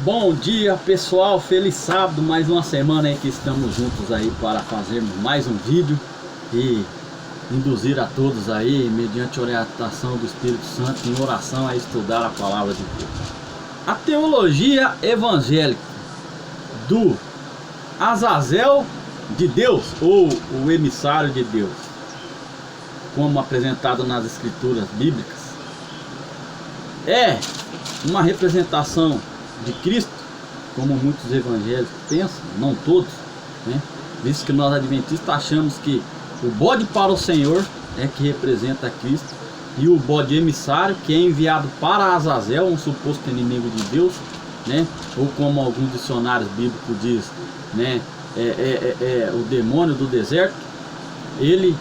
Bom dia, pessoal, feliz sábado, mais uma semana aí que estamos juntos aí para fazermos mais um vídeo e induzir a todos aí, mediante orientação do Espírito Santo, em oração, a estudar a palavra de Deus. A teologia evangélica do Azazel de Deus, ou o emissário de Deus, como apresentado nas escrituras bíblicas, é uma representação de Cristo, como muitos evangélicos pensam, não todos, né? Visto que nós adventistas achamos que o bode para o Senhor é que representa Cristo, e o bode emissário, que é enviado para Azazel, um suposto inimigo de Deus, né? Ou como alguns dicionários bíblicos diz, né? O demônio do deserto. Ele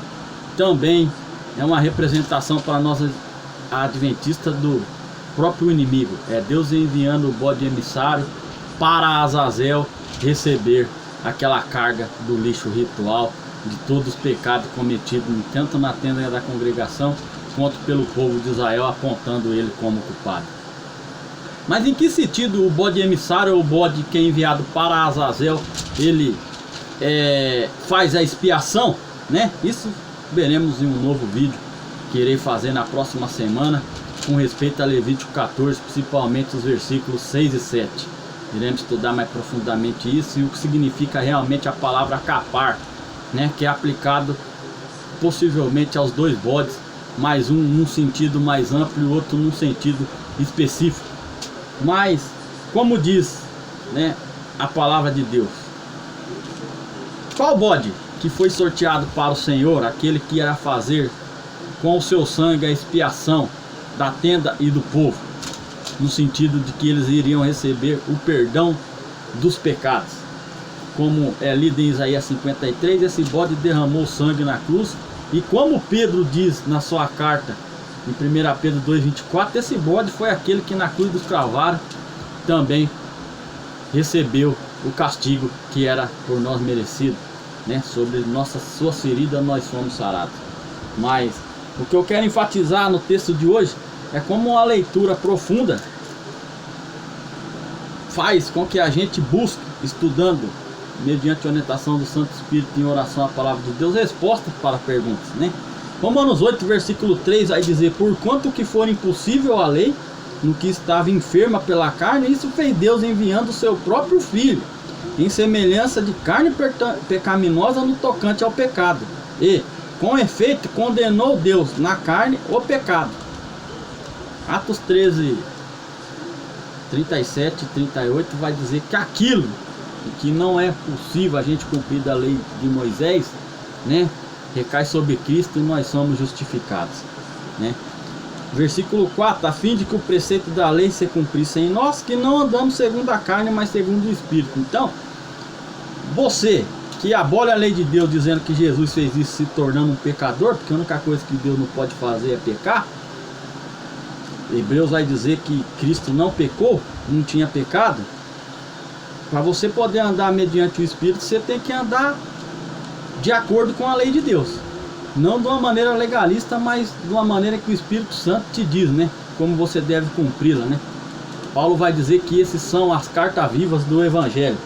também é uma representação para nós adventistas do próprio inimigo. É Deus enviando o bode emissário para Azazel receber aquela carga do lixo ritual de todos os pecados cometidos tanto na tenda da congregação quanto pelo povo de Israel, apontando ele como culpado. Mas em que sentido o bode emissário, ou o bode que é enviado para Azazel, ele faz a expiação, né? Isso veremos em um novo vídeo que irei fazer na próxima semana com respeito a Levítico 14, principalmente os versículos 6 e 7. Iremos estudar mais profundamente isso e o que significa realmente a palavra capar, né, que é aplicado possivelmente aos dois bodes, mais um num sentido mais amplo e o outro num sentido específico. Mas, como diz, né, a palavra de Deus, qual bode que foi sorteado para o Senhor, aquele que irá fazer com o seu sangue a expiação da tenda e do povo, no sentido de que eles iriam receber o perdão dos pecados, como é lido em Isaías 53, esse bode derramou sangue na cruz, e como Pedro diz na sua carta em 1 Pedro 2,24, esse bode foi aquele que na cruz do Calvário também recebeu o castigo que era por nós merecido, né? Sobre suas feridas nós fomos sarados. Mas o que eu quero enfatizar no texto de hoje é como uma leitura profunda faz com que a gente busque, estudando, mediante a orientação do Santo Espírito em oração à palavra de Deus, respostas para perguntas, né? Romanos 8, versículo 3 vai dizer: porquanto que for impossível a lei no que estava enferma pela carne, isso fez Deus enviando o seu próprio Filho, em semelhança de carne pecaminosa no tocante ao pecado, e com efeito condenou Deus na carne o pecado. Atos 13, 37 e 38 vai dizer que aquilo que não é possível a gente cumprir da lei de Moisés, né, recai sobre Cristo e nós somos justificados, né? Versículo 4: a fim de que o preceito da lei se cumprisse em nós, que não andamos segundo a carne, mas segundo o Espírito. Então, você que abole a lei de Deus dizendo que Jesus fez isso se tornando um pecador, porque a única coisa que Deus não pode fazer é pecar. Hebreus vai dizer que Cristo não pecou, não tinha pecado. Para você poder andar mediante o Espírito, você tem que andar de acordo com a lei de Deus, não de uma maneira legalista, mas de uma maneira que o Espírito Santo te diz, né, como você deve cumpri-la, né? Paulo vai dizer que esses são as cartas vivas do Evangelho.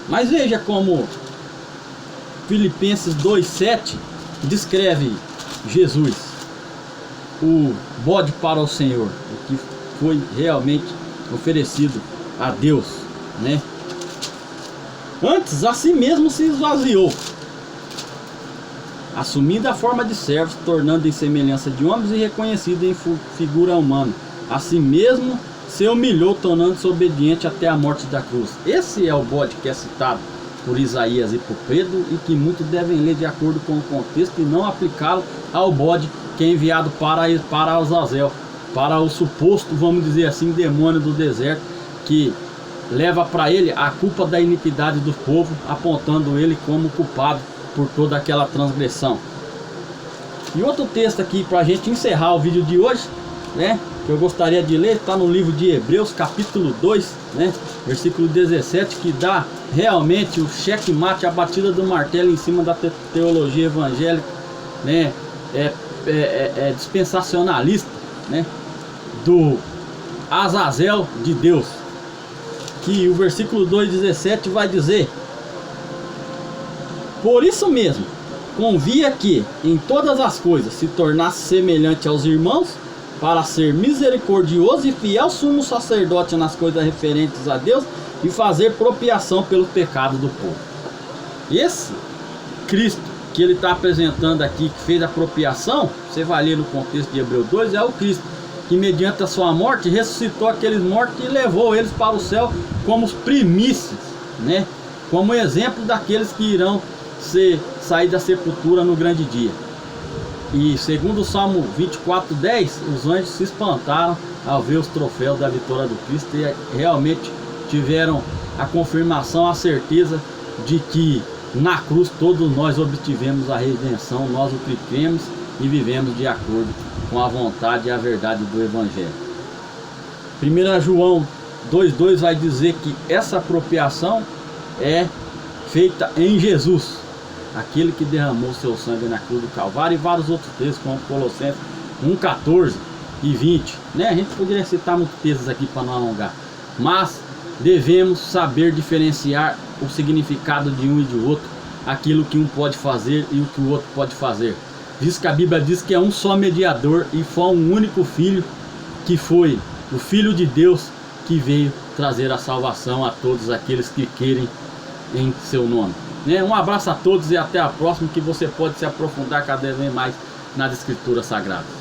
Mas veja como Filipenses 2,7 descreve Jesus, o bode para o Senhor, o que foi realmente oferecido a Deus, né? Antes, a si mesmo se esvaziou, assumindo a forma de servo, tornando em semelhança de homens e reconhecido em figura humana. A si mesmo se humilhou, tornando-se obediente até a morte da cruz. Esse é o bode que é citado por Isaías e por Pedro, e que muitos devem ler de acordo com o contexto e não aplicá-lo ao bode que é enviado para Azazel, para o suposto, vamos dizer assim, demônio do deserto, que leva para ele a culpa da iniquidade do povo, apontando ele como culpado por toda aquela transgressão. E outro texto aqui para a gente encerrar o vídeo de hoje, né, que eu gostaria de ler, está no livro de Hebreus, capítulo 2, né, versículo 17, que dá realmente o checkmate, a batida do martelo em cima da teologia evangélica, né, dispensacionalista, né, do Azazel de Deus. que o versículo 2,17 vai dizer: por isso mesmo, convia que em todas as coisas se tornasse semelhante aos irmãos, para ser misericordioso e fiel sumo sacerdote nas coisas referentes a Deus e fazer propiação pelo pecado do povo. Esse Cristo que ele está apresentando aqui, que fez a propiação, você vai ler no contexto de Hebreus 2, é o Cristo que mediante a sua morte ressuscitou aqueles mortos e levou eles para o céu como os primícias, né? Como exemplo daqueles que irão sair da sepultura no grande dia. E segundo o Salmo 24:10, os anjos se espantaram ao ver os troféus da vitória do Cristo e realmente tiveram a confirmação, a certeza de que na cruz todos nós obtivemos a redenção, nós o que cremos e vivemos de acordo com a vontade e a verdade do Evangelho. 1 João 2,2 vai dizer que essa apropriação é feita em Jesus, aquele que derramou seu sangue na cruz do Calvário, e vários outros textos como Colossenses 1,14 e 20, né? A gente poderia citar muitos textos aqui para não alongar, mas devemos saber diferenciar o significado de um e de outro, aquilo que um pode fazer e o que o outro pode fazer. Diz que a Bíblia diz que é um só mediador e foi um único Filho, que foi o Filho de Deus, que veio trazer a salvação a todos aqueles que querem em seu nome. Um abraço a todos e até a próxima, que você pode se aprofundar cada vez mais nas Escrituras Sagradas.